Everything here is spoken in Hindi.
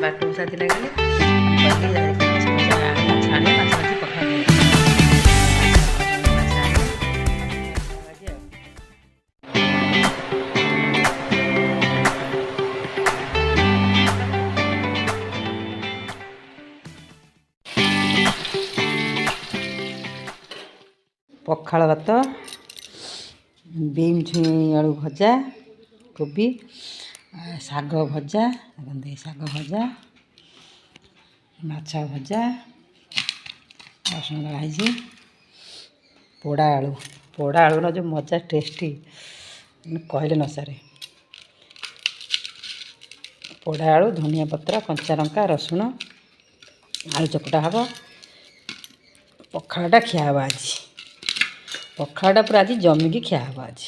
बाटू साथी लगे छाड़े माछ भाजी पखाड़ पखाड़ भात बीम छुई आलू भजा कोबी शाग भजा शाग भजा माछ भजा रसुण दलि पोड़ा आलूर जो मजा टेस्टी कहले न सारे पोड़ा आलू धनिया पत्र कंचा लंका रसुण आलू चकटा हम पखाड़टा खिया आज पखाड़टा पूरा आज जमिकी खिया आज।